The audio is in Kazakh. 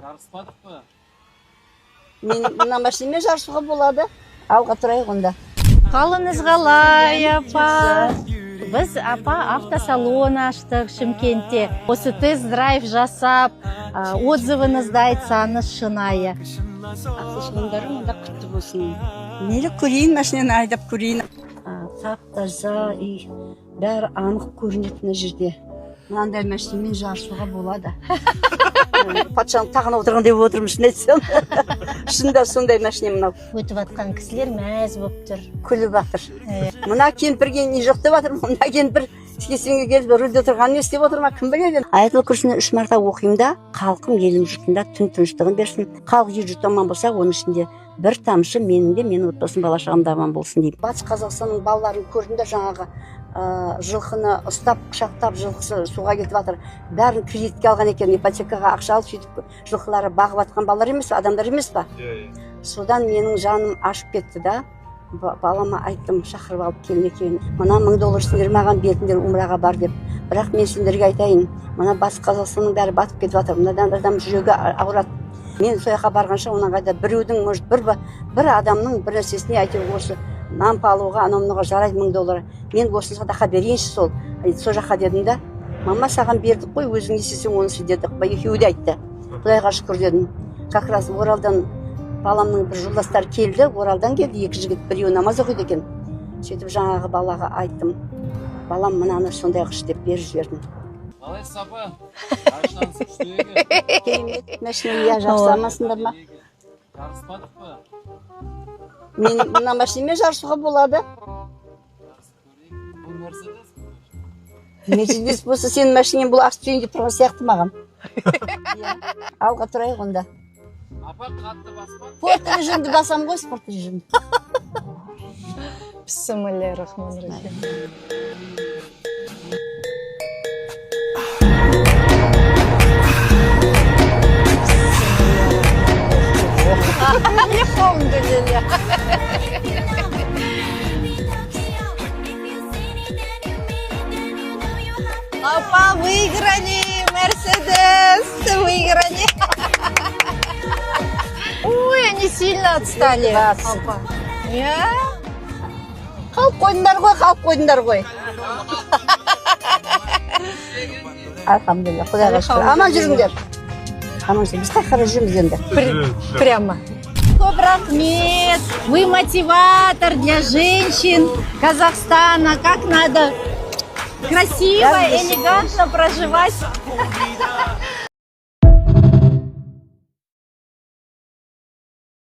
Жарыспадық па? Мен мына машинамен жарысуға болады. Алға тұрайық онда. Қалыңыз қалай, апа? Біз автосалон аштық Шымкентте. Осы тест-драйв жасап, отзывыңызды айтсаңыз шынайы. Автосалондарым онда құтты болсын. Мейлі көрейін, машинаны айдап көрейін. Тап-таза үй, бәрі анық көрінеді мына жерде. Мынандай машинамен жарысуға болады. Патшаның тағына отырған деп отырмын, шын айтсам. Шында сондай машина мынау. Өтіп атқан кісілер мәз болып тұр. Күліп жатыр. Мына кемпірге не жоқ деп жатыр. Мына кемпір кесімге келіп рөлде отырғанын не істеп отыр ма, кім біледі. Аятыл күрсіні 3 марта оқимын да, халқым елім жұртында түн тыныштығын берсін. Халық ел жұрт аман болса, оның ішінде бір тамшы менің де, менің отбасым, бала шағам да аман болсын деймін. Батыс Қазақстанның балаларын көрдім де, жаңағы жылқыны ұстап, құшақтап, жылқысы суға кетіп жатыр. Бәрін кредитке алған екен, ипотекаға ақша алып, сөйтіп жылқылары бағып жатқан балалар емес па, адамдар емес па? Содан менің жаным ашып кетті да, балама айттым, шақырып алып келін екеуін. Мына $1000 сендер маған бердіңдер умраға бар деп. Бірақ мен сендерге айтайын, мына Батыс Қазақстанның бәрі батып кетіп жатыр. Мынадан адам жүрегі ауырады. Мен сол жаққа барғанша оның қайда біреудің, может, бір адамның бір нәрсесіне әйтеуір осы нан палуға, анау-мынауға жарайды $1000. Мен осы садақа берейінші сол жаққа дедім да. Мама саған бердік қой, өзің не істесең оны істе деді. Екеуі де айтты. Құдайға шүкір дедім. Как раз Оралдан баламның бір жолдастары келді, Оралдан келді, 2 жігіт, біреуі намаз оқиды екен. Сөйтіп жаңағы балаға айттым. Балам мынаны сондай қыш деп беріп жібердім. Қалай сапа? Машинаңыз күшті екен. Керемет машина, жарысамасыңдар ма? Жарыспадық па? Мен мына машинамен жарысуға болады. Бұл Мерседес па? Мерседес болса сенің машинаң бұл ақ деп тұрған сияқты маған. Алға тұрайық онда. Апа қатты баспа? Спорт режимді басам ғой, спорт режимді. Бисмиллахир-рахманир-рахим. Alhamdulillah. Папа, выиграли Мерседес, выиграли. Ой, они сильно отстали. Папа. Қалып қойдыңдар ғой. Алхамдулилlah, Құдайға шүкір. Аман жүріңдер. Аман жүріңдер. Біз қайқара жүрміз енді. Прямо. Көп рахмет. Вы мотиватор для женщин Казахстана. Как надо красиво, элегантно проживать.